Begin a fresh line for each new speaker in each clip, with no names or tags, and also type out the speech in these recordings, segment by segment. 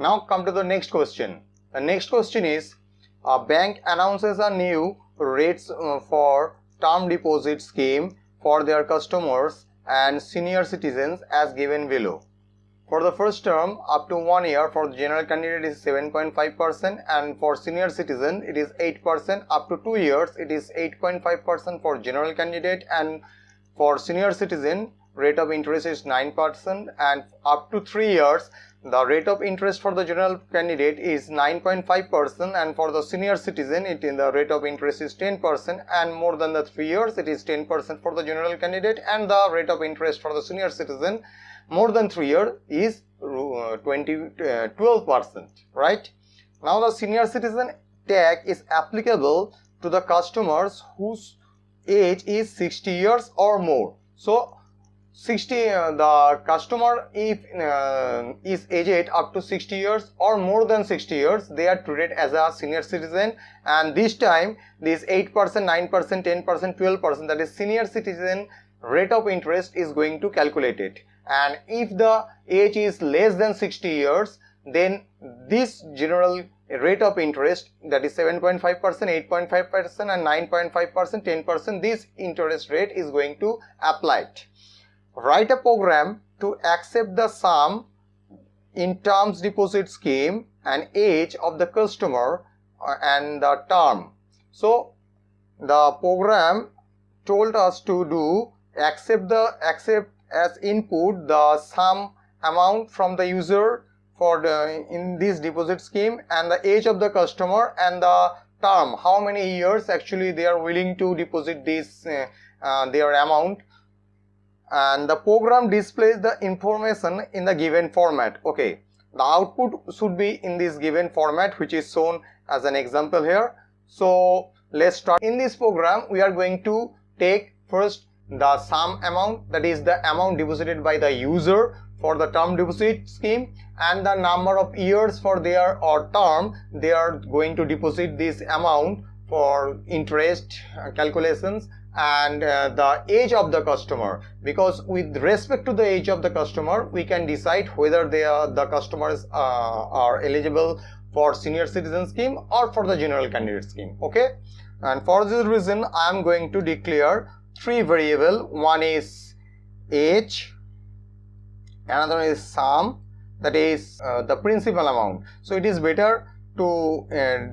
Now come to the next question. The next question is, a bank announces a new rates for term deposit scheme for their customers and senior citizens as given below. For the first term, up to 1 year, for the general candidate is 7.5%, and for senior citizen it is 8%. Up to 2 years it is 8.5% for general candidate, and for senior citizen rate of interest is 9%, and up to 3 years the rate of interest for the general candidate is 9.5%, and for the senior citizen the rate of interest is 10%, and more than the 3 years it is 10% for the general candidate, and the rate of interest for the senior citizen more than 3 years is 12%, right? Now the senior citizen tax is applicable to the customers whose age is 60 years or more. So the customer if is aged up to 60 years or more than 60 years, they are treated as a senior citizen, and this time this 8%, 9%, 10%, 12%, that is senior citizen rate of interest is going to calculate it. And if the age is less than 60 years, then this general rate of interest, that is 7.5%, 8.5% and 9.5%, 10%, this interest rate is going to apply it. Write a program to accept the sum in terms deposit scheme and age of the customer and the term. So the program told us to do accept as input the sum amount from the user for the in this deposit scheme, and the age of the customer and the term, how many years actually they are willing to deposit this their amount, and the program displays the information in the given format. Okay, the output should be in this given format, which is shown as an example here. So let's start. In this program we are going to take first the sum amount, that is the amount deposited by the user for the term deposit scheme, and the number of years for their or term they are going to deposit this amount for interest calculations, and the age of the customer, because with respect to the age of the customer we can decide whether the customers are eligible for senior citizen scheme or for the general candidate scheme. Okay, and for this reason I am going to declare 3 variables. One is age, another is sum, that is the principal amount. So it is better to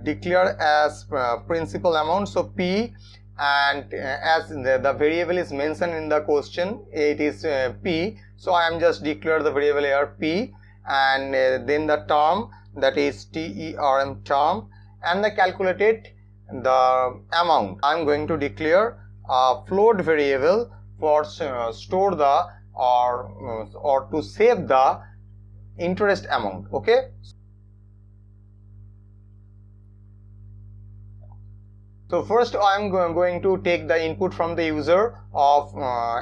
declare as principal amount, so P, and as the variable is mentioned in the question, it is P, so I am just declare the variable here P, and then the term, that is TERM, term, and the calculated the amount. I am going to declare a float variable for store the or to save the interest amount. Okay, so first I am going to take the input from the user of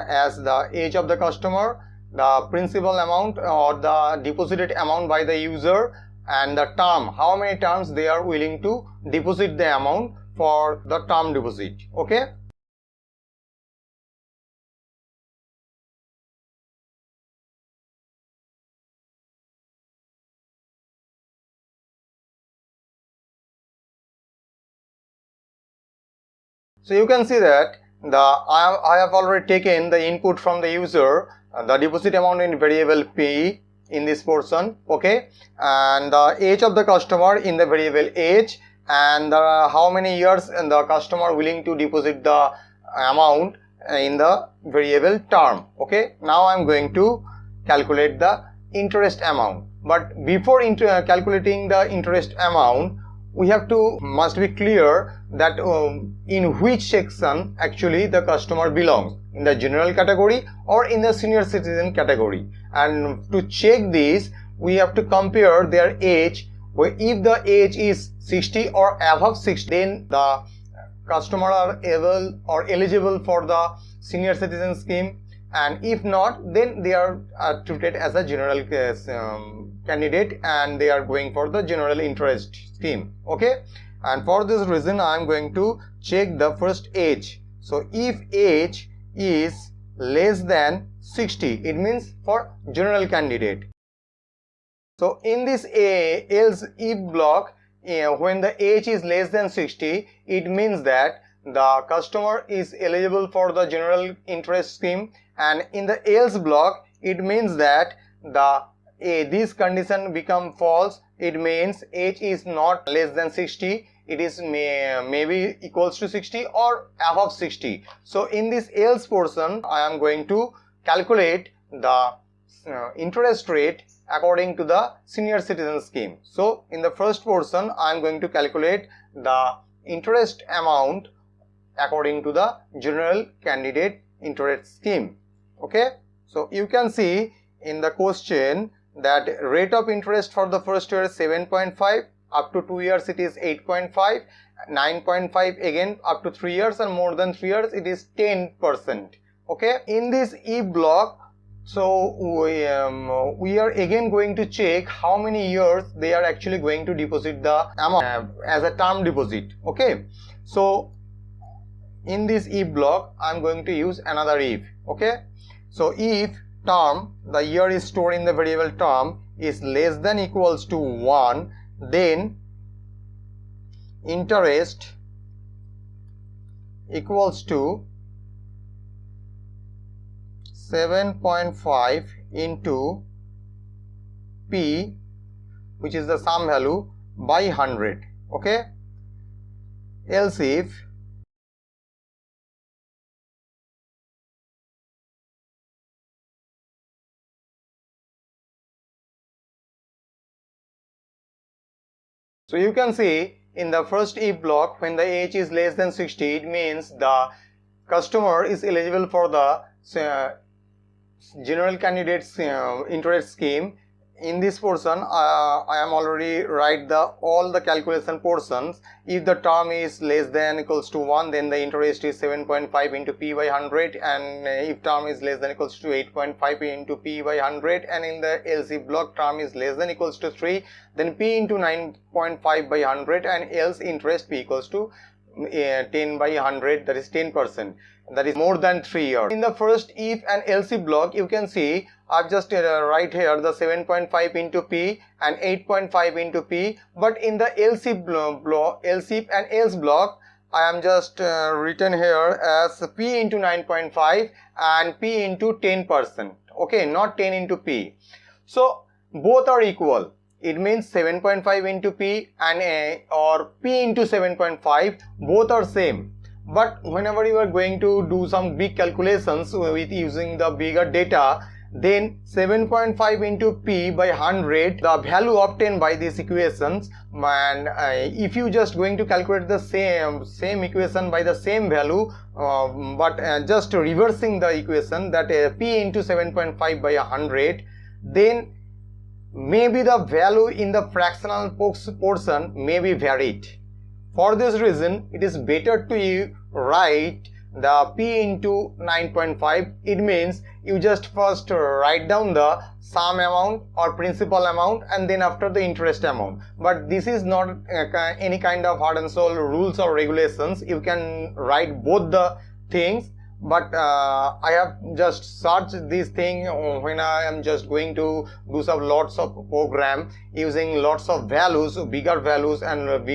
as the age of the customer, the principal amount or the deposited amount by the user, and the term, how many terms they are willing to deposit the amount for the term deposit. Okay, so you can see that I have already taken the input from the user, the deposit amount in variable P in this portion. Okay, and the age of the customer in the variable age, and how many years the customer willing to deposit the amount in the variable term. Okay, now I am going to calculate the interest amount, but before calculating the interest amount we must be clear that in which section actually the customer belongs, in the general category or in the senior citizen category. And to check this we have to compare their age. If the age is 60 or above 60, then the customer are able or eligible for the senior citizen scheme, and if not, then they are treated as a general candidate and they are going for the general interest scheme. Okay, and for this reason I am going to check the first age. So if age is less than 60, it means for general candidate. So in this else if block, when the age is less than 60, it means that the customer is eligible for the general interest scheme, and in the else block it means that this condition become false. It means age is not less than 60, it is maybe equals to 60 or above 60. So in this else portion I am going to calculate the interest rate according to the senior citizen scheme. So in the first portion I am going to calculate the interest amount according to the general candidate interest scheme. Okay, so you can see in the question that rate of interest for the first year is 7.5, up to 2 years it is 8.5, 9.5 again up to 3 years, and more than 3 years it is 10%. Okay, in this E block, so we are again going to check how many years they are actually going to deposit the amount as a term deposit. Okay, so in this if block I am going to use another if. Okay, so if term, the year is stored in the variable term, is less than equals to 1, then interest equals to 7.5 into P, which is the sum value, by 100. Okay, else if so you can see in the first if block, when the age is less than 60, it means the customer is eligible for the general candidates interest scheme. In this portion I am already write all the calculation portions. If the term is less than equals to 1, then the interest is 7.5 into P by 100, and if term is less than equals to 8.5 into P by 100, and in the else if block term is less than equals to 3, then P into 9.5 by 100, and else interest P equals to 10 by 100, that is 10%, that is more than 3 years. In the first if and else if block, you can see I've just write here the 7.5 into P and 8.5 into P, but in the else if block, else if and else block, I am just written here as P into 9.5 and P into 10%. Okay, not 10 into P. So both are equal. It means 7.5 into P and or P into 7.5, both are same. But whenever you are going to do some big calculations with using the bigger data, then 7.5 into P by 100, the value obtained by these equations, and if you just going to calculate the same equation by the same value, but just reversing the equation, that P into 7.5 by 100, then maybe the value in the fractional portion may be varied. For this reason, it is better to write the P into 9.5. It means you just first write down the sum amount or principal amount, and then after the interest amount. But this is not any kind of hard and soul rules or regulations. You can write both the things, but I have just searched this thing when I am just going to do some lots of program using lots of values, bigger values, and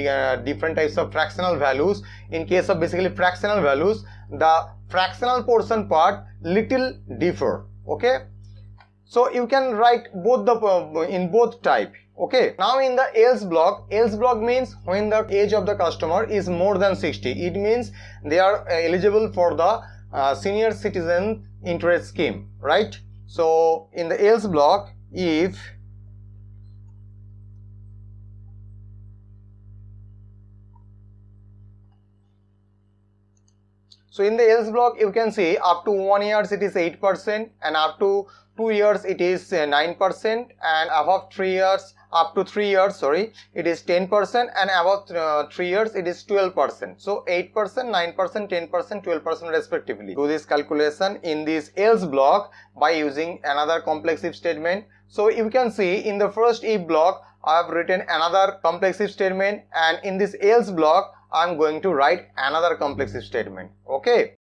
different types of fractional values. In case of basically fractional values, the fractional portion part little differ. Okay, so you can write both the in both type. Okay, now in the else block means when the age of the customer is more than 60, it means they are eligible for the senior citizen interest scheme, right? So in the else block, if so in the else block, you can see up to 1 year it is 8%, and up to 2 years it is 9%, and above 3 years, up to 3 years, sorry, it is 10%, and above 3 years it is 12%. So 8%, 9%, 10%, 12% respectively. Do this calculation in this else block by using another complex if statement. So you can see in the first if block I have written another complex if statement, and in this else block I am going to write another complex if statement. Okay.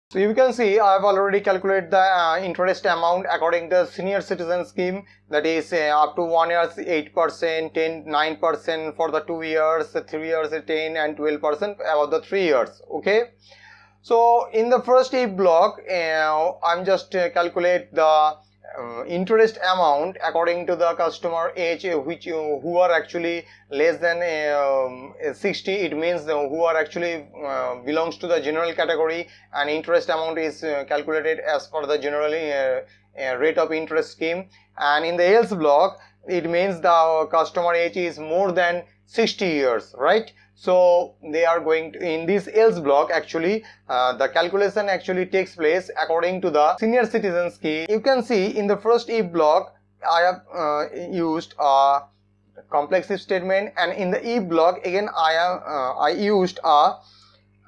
So you can see I have already calculated the interest amount according to the senior citizen scheme, that is up to 1 year 8%, 10 9% for the 2 years, 3 years 10 and 12% about the 3 years. Okay, so in the first if block I'm just calculate the interest amount according to the customer age, who are actually less than 60. It means who are actually belongs to the general category, and interest amount is calculated as per the generally rate of interest scheme. And in the else block, it means the customer age is more than 60 years, right? So they are going to, in this else block, actually the calculation actually takes place according to the senior citizen scheme. You can see in the first if block I have used a complex if statement, and in the if block again I used a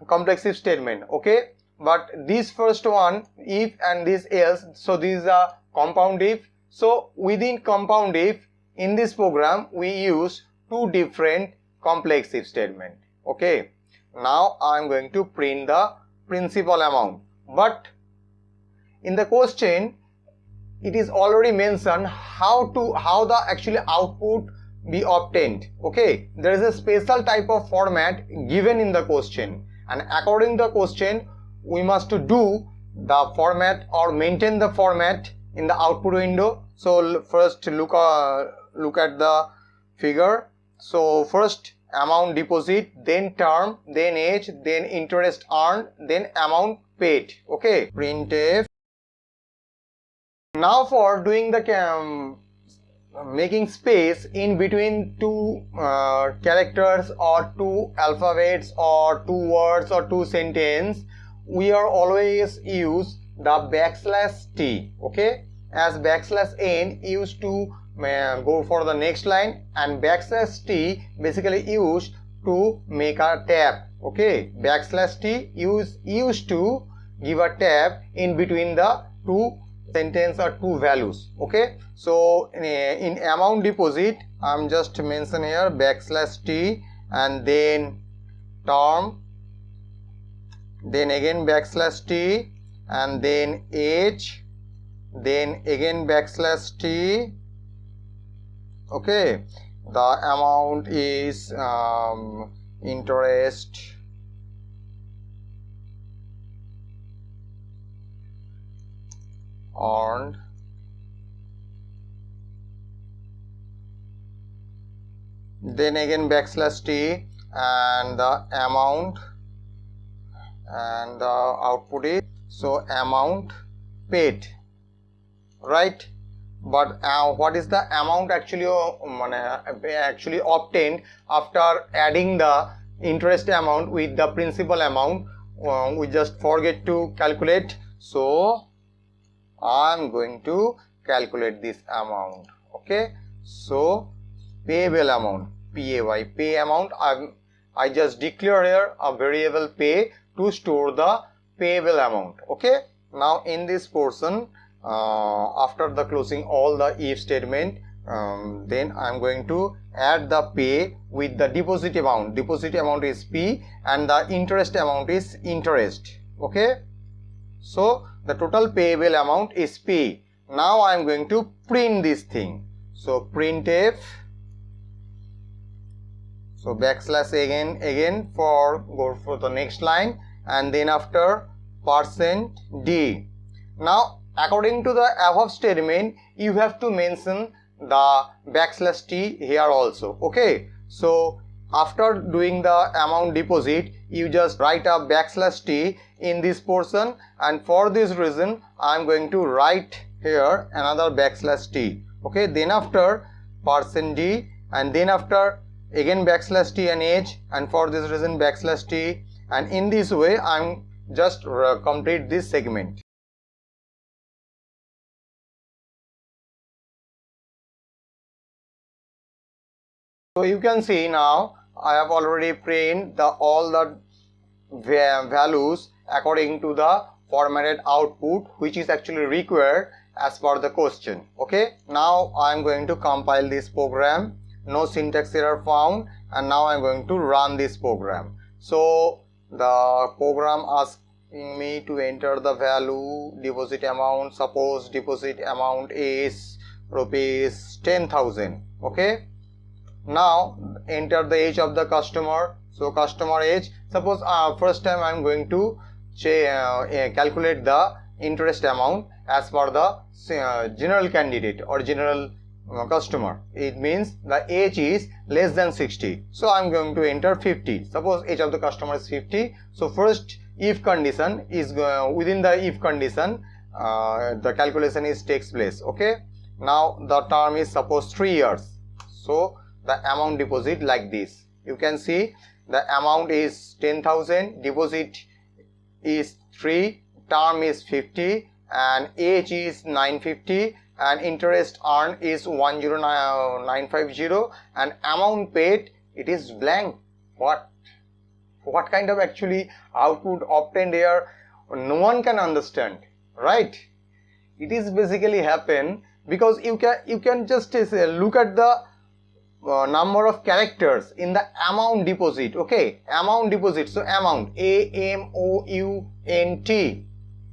complex if statement. Okay, but this first one if and this else, so this is a compound if. So within compound if, in this program we use two different complex if statement. Okay, now I am going to print the principal amount, but in the question it is already mentioned how the actually output be obtained. Okay, there is a special type of format given in the question, and according to the question we must do the format or maintain the format in the output window. So first look at the figure. So first amount deposit, then term, then age, then interest earned, then amount paid. Okay, printf. Now for doing the making space in between two characters or two alphabets or two words or two sentences, we are always use the \t. Okay, as \n used to go for the next line, and \t basically used to make a tab. Okay, \t used to give a tab in between the two sentence or two values. Okay, so in amount deposit I'm just mention here \t, and then term, then again \t, and then age, then again \t. Okay, the amount is interest earned, then again \t, and the amount, and the output is so amount paid, right? But what is the amount actually obtained after adding the interest amount with the principal amount? We just forget to calculate, so I'm going to calculate this amount. Okay, so payable amount, pay amount, I just declare here a variable pay to store the payable amount. Okay, now in this portion, after the closing all the if statement, then I'm going to add the pay with the deposit amount. Deposit amount is P and the interest amount is interest. Okay, so the total payable amount is P. Now I'm going to print this thing. So printf, so again for go for the next line, and then after %d. Now according to the above statement, you have to mention the \t here also. Okay, so after doing the amount deposit, you just write a \t in this portion, and for this reason I am going to write here another \t. Okay, then after %d, and then after again \t and age, and for this reason \t, and in this way I am just complete this segment. So you can see now I have already printed all the values according to the formatted output which is actually required as per the question. Okay, now I am going to compile this program, no syntax error found, and now I am going to run this program. So the program asks me to enter the value deposit amount. Suppose deposit amount is rupees 10,000. Okay, now enter the age of the customer. So customer age, suppose first time I am going to calculate the interest amount as per the general candidate or general customer. It means the age is less than 60. So I am going to enter 50. Suppose age of the customer is 50. So first if condition is within the if condition, the calculation is takes place. Okay, now the term is suppose 3 years. So the amount deposit like this. You can see the amount is 10,000, deposit is 3, term is 50, and age is 950, and interest earned is 10950, and amount paid, it is blank. What kind of actually output obtained here? No one can understand, right? It is basically happen because you can just look at the number of characters in the amount deposit. Okay, amount deposit, so amount, amount,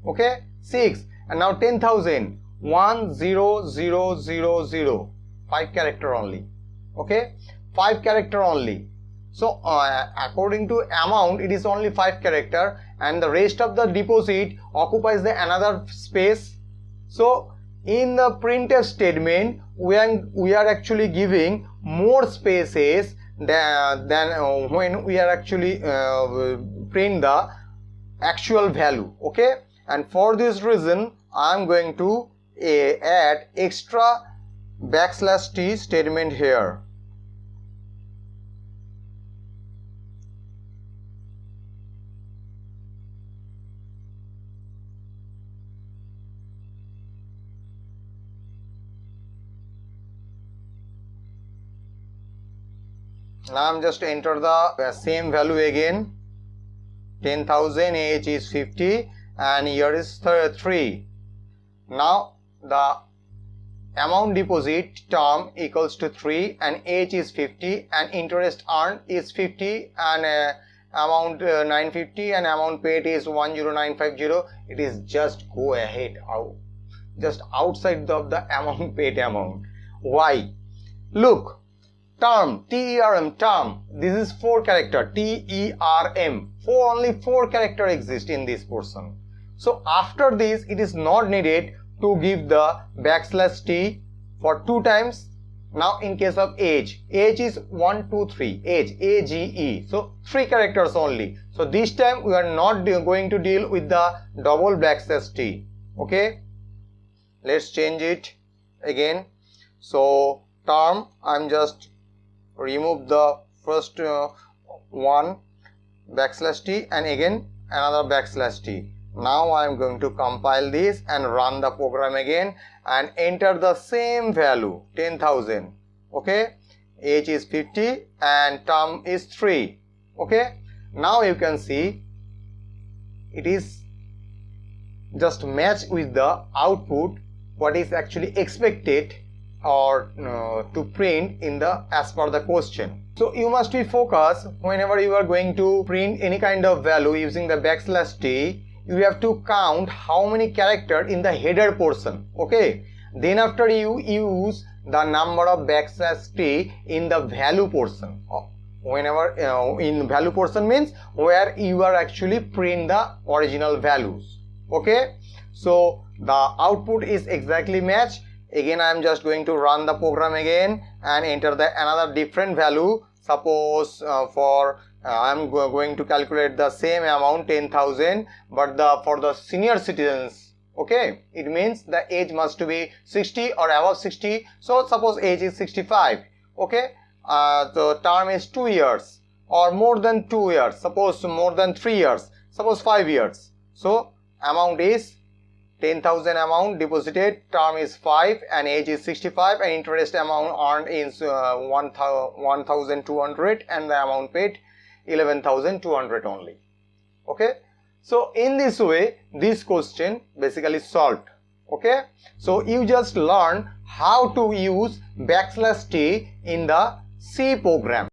okay, 6, and now 10,000, 10000, 5 character only. Okay, 5 character only. So according to amount, it is only 5 character, and the rest of the deposit occupies the another space. So in the printf statement, we are actually giving more spaces than when we are actually print the actual value. Okay, and for this reason I am going to add extra \t statement here. Now I'm just enter the same value again. 10,000, age is 50, and year is 3. Now the amount deposit term equals to 3, and age is 50, and interest earned is 50, and amount 950, and amount paid is 10950. It is just go ahead out, just outside of the amount paid amount. Why? Look, term, term, term, this is 4 character, term, only 4 character exist in this portion. So after this, it is not needed to give the \t for 2 times. Now in case of age is 1 2 3, age, age, so 3 characters only. So this time we are not going to deal with the double \t. Okay, let's change it again. So term, I'm just remove the first one \t, and again another \t. Now I am going to compile this and run the program again and enter the same value, 10,000. Okay, age is 50 and term is 3. Okay, now you can see it is just match with the output what is actually expected or to print in the as per the question. So you must be focused whenever you are going to print any kind of value using the \t. You have to count how many characters in the header portion. Okay, then after you use the number of \t in the value portion. Whenever in value portion means where you are actually print the original values. Okay, so the output is exactly matched. Again I am just going to run the program again and enter the another different value. Suppose for I am going to calculate the same amount, 10,000, but for the senior citizens. Okay, it means the age must be 60 or above 60. So suppose age is 65. Okay, the term is 2 years or more than 2 years. Suppose more than 3 years. Suppose 5 years. So amount is 10,000 amount deposited, term is 5, and age is 65, and interest amount earned is 1,200, and the amount paid 11,200 only. Okay, so in this way this question basically solved. Okay, so you just learn how to use \t in the C program.